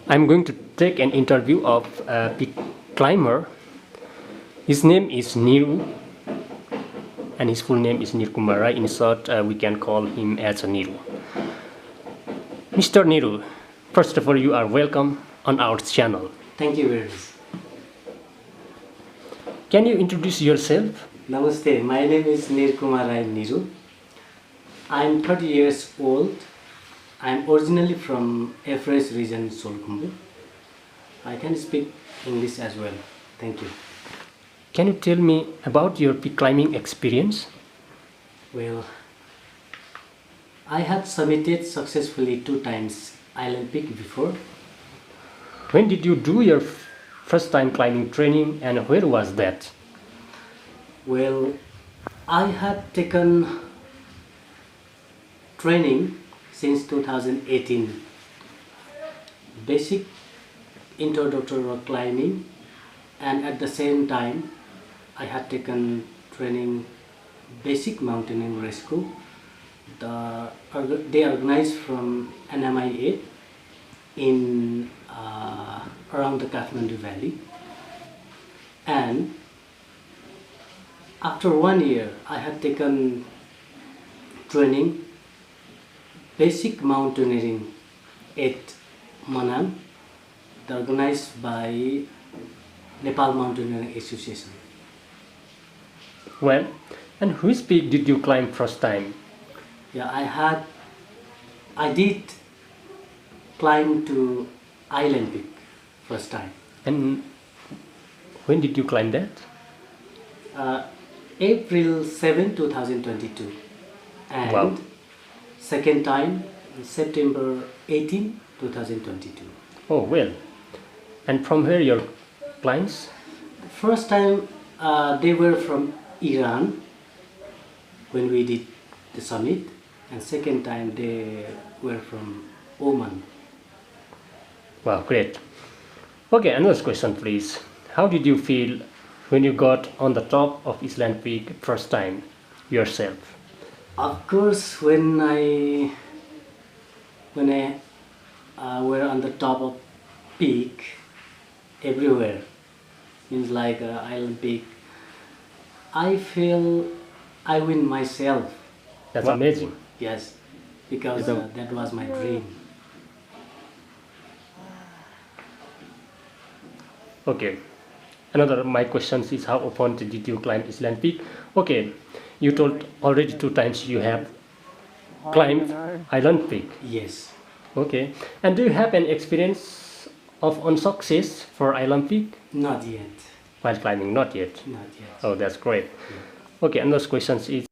I'm going to take an interview of a peak climber. His name is Niru, and his full name is Niru Kumar. Right? In short, we can call him as a Niru. Mr. Niru, first of all, you are welcome on our channel. Thank you very much. Can you introduce yourself? Namaste, my name is Kumar Niru. I'm 30 years old. I'm originally from Everest region, Solkhumbu. I can speak English as well. Thank you. Can you tell me about your peak climbing experience? Well, I had summited successfully 2 times Island Peak before. When did you do your first time climbing training and where was that? Well, I had taken training since 2018. Basic introductory climbing, and at the same time I had taken training basic mountaineering rescue. They organized from NMIA in around the Kathmandu Valley, and after 1 year I had taken training basic mountaineering at Manang, organized by Nepal Mountaineering Association. Well, and which peak did you climb first time? Yeah, I did climb to Island Peak first time. And when did you climb that? April 7, 2022. And Wow. second time September 18, 2022. Oh, well. And from where your climbs? First time they were from Iran when we did the summit, and second time they were from Oman. Wow, great. Okay, another question please. How did you feel when you got on the top of Island Peak first time yourself? Of course, when I were on the top of peak everywhere, means like Island Peak, I feel I win myself. That's amazing. Yes, because that was my dream. Okay. Another my questions is how often did you climb Island Peak? Okay, you told already 2 times you have climbed Island Peak. Yes. Okay, and do you have an experience of unsuccess for Island Peak Not yet. while climbing? Not yet. Not yet. Oh, that's great. Okay, another questions is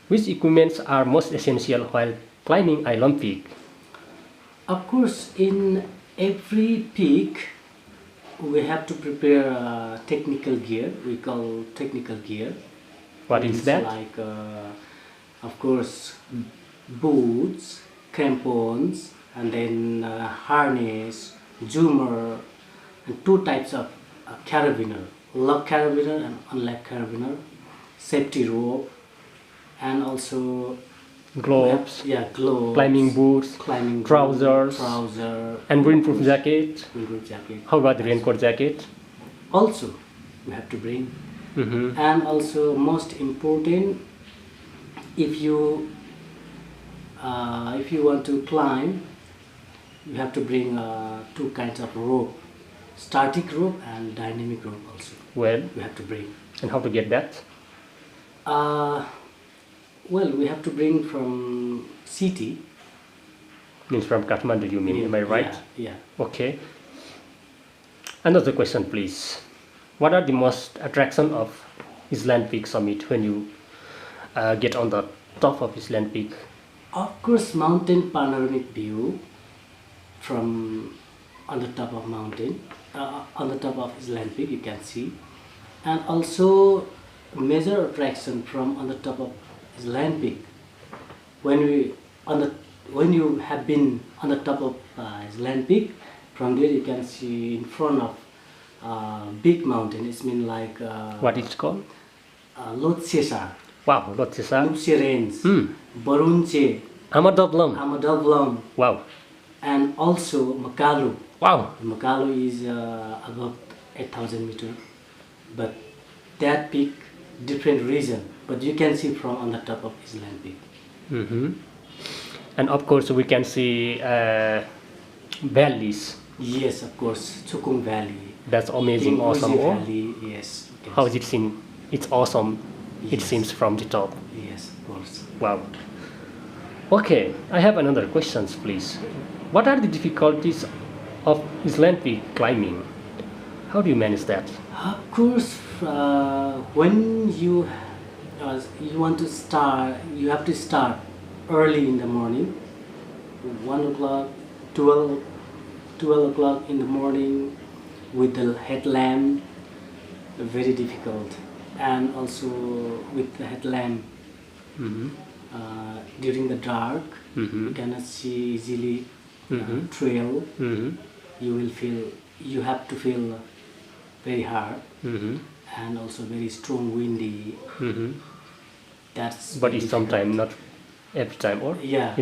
which equipments are most essential while climbing Island Peak? Of course, in every peak, we have to prepare technical gear. We call technical gear. What is It's that? like, of course, boots, crampons, and then harness, zoomer, and 2 types of carabiner: lock carabiner and unlock carabiner, safety rope, and also Gloves, gloves, climbing boots, climbing trousers, trouser, and windproof jacket. windproof jacket. How about the raincoat jacket? Also, we have to bring. Mm-hmm. And also, most important, if you want to climb, you have to bring 2 kinds of rope: static rope and dynamic rope. Also, Well, we have to bring. and how to get that? Well, we have to bring from city. Means from Kathmandu, you mean? Am I right? Yeah. Okay. Another question, please. What are the most attraction of Island Peak summit when you get on the top of Island Peak? Of course, mountain panoramic view from on the top of mountain, on the top of Island Peak, you can see, and also major attraction from on the top of Island Peak. When you have been on the top of Island Peak, from there you can see in front of big mountain. It's mean like What it's called? Lotsesa, Wow, Lotsesa. Lupse Range, Hmm. Barunche, Amadablam. Amadablam, Wow. and also Makalu. Wow. Makalu is above 8,000 meter, but that peak different region, but you can see from on the top of Island Peak. Mm-hmm. And of course, we can see valleys. Yes, of course, Chukung Valley. That's amazing, awesome. Tingguzi Oh, Valley, yes. you can how see. it seems? It's awesome. It Yes. seems from the top. Yes, of course. Wow. Okay, I have another questions, please. What are the difficulties of Island Peak climbing? How do you manage that? Of course, when you want to start, you have to start early in the morning, 1 o'clock, 12 o'clock in the morning, with the headlamp. Very difficult, and also with the headlamp Mm-hmm. during the dark, Mm-hmm. you cannot see easily Mhm. trail. Mm-hmm. You have to feel very hard, Mm-hmm. and also very strong windy. Mm-hmm. That's But very it's difficult. sometimes not every time, or Yeah.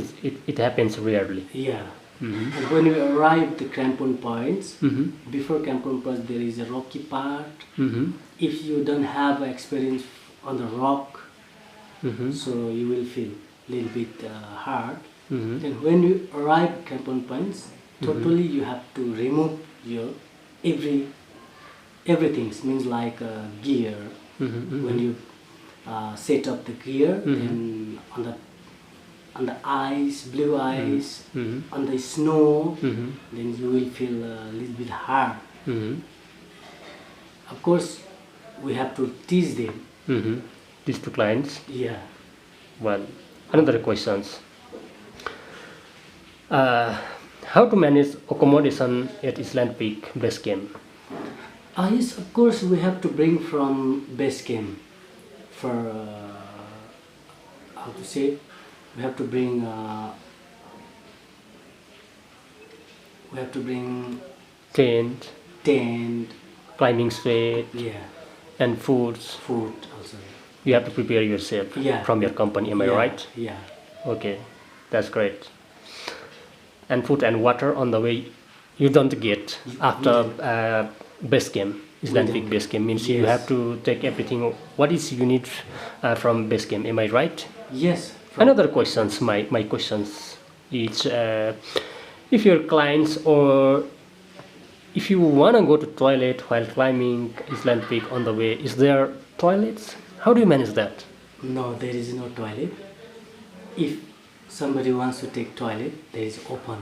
it happens rarely. Yeah. Mm-hmm. And when we arrive the crampon points, Mm-hmm. before crampon points there is a rocky part. Mm-hmm. If you don't have experience on the rock, Mm-hmm. so you will feel a little bit hard. Mm-hmm. Then when you arrive at crampon points, totally you have to remove your everything. Means like gear. Mm-hmm. When you set up the gear, Mhm. then on the ice, blue ice, Mm-hmm. on the snow, Mm-hmm. then you will feel a little bit hard. Mm-hmm. Of course, we have to teach them. Mm-hmm. These two clients. Yeah. Well, another questions. How to manage accommodation at Island Peak base camp? Yes, of course, we have to bring from base camp for how to say. We have to bring. We have to bring Tent, tent. climbing sweat, Yeah, and foods. food also. You have to prepare yourself Yeah. from your company. Am I Yeah, right? Yeah. Okay, that's great. And food and water on the way, you don't get after base camp. Island We Peak don't. base camp means you Yes. have to take everything. What is you need from base camp? Am I right? Yes. Another questions. My questions is if your clients or if you wanna go to toilet while climbing Island Peak on the way, is there toilets? How do you manage that? No, there is no toilet. If somebody wants to take toilet, there is open.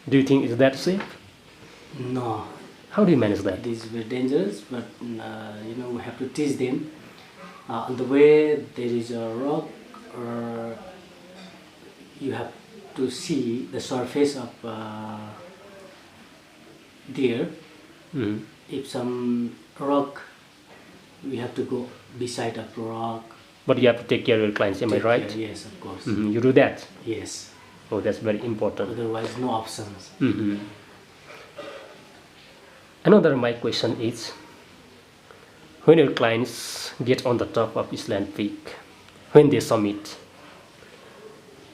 Do you think is that safe? No, How do you manage that? it is very dangerous. But we have to teach them. On the way, there is a rock, or you have to see the surface of there. Mhm. If some rock, we have to go beside of rock. But you have to take care of your clients. Am I Take right? care. Yes, of course. Mhm. You do that. Yes. Oh, that's very important. Otherwise, no options. Mhm. Another my question is, when your clients get on the top of Island Peak, when they summit,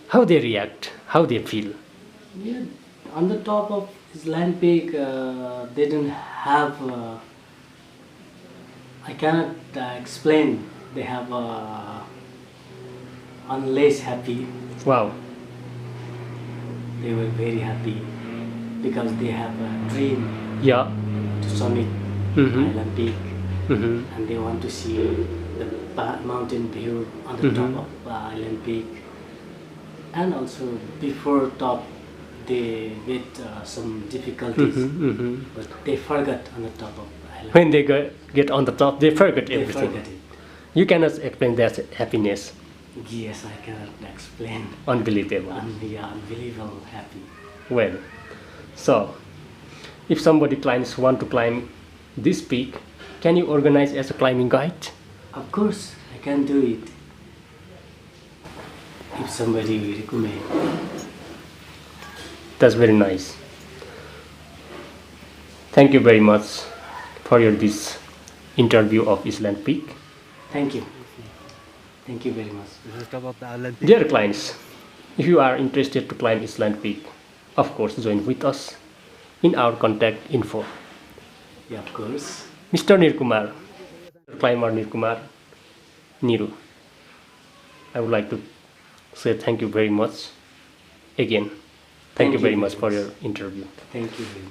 how they react, how they feel. Yeah, on the top of Island Peak, they don't have. I cannot explain. They have unless happy. Wow. They were very happy because they have a dream Yeah. to summit Mhm. Island Peak, Mhm. and they want to see the mountain view on the top of Island Peak. And also before top, they get some difficulties, Mhm. but they forgot on the top of Island. When they get on the top, they forget They everything. forget it. You cannot explain that happiness. Yes, I cannot explain. Unbelievable. Unbelievable happy. Well, so if somebody clients want to climb this peak, can you organize as a climbing guide? Of course, I can do it. If somebody will recommend. That's very nice. Thank you very much for this interview of Island Peak. Thank you. Thank you very much. This is top of the island peak. Dear clients, If you are interested to climb Island Peak, of course join with us in our contact info. Yeah, of course. Mr. Nirkumar, climber Nirkumar, Niru, I would like to say thank you very much again. Thank you very much for your interview. Thank you very much.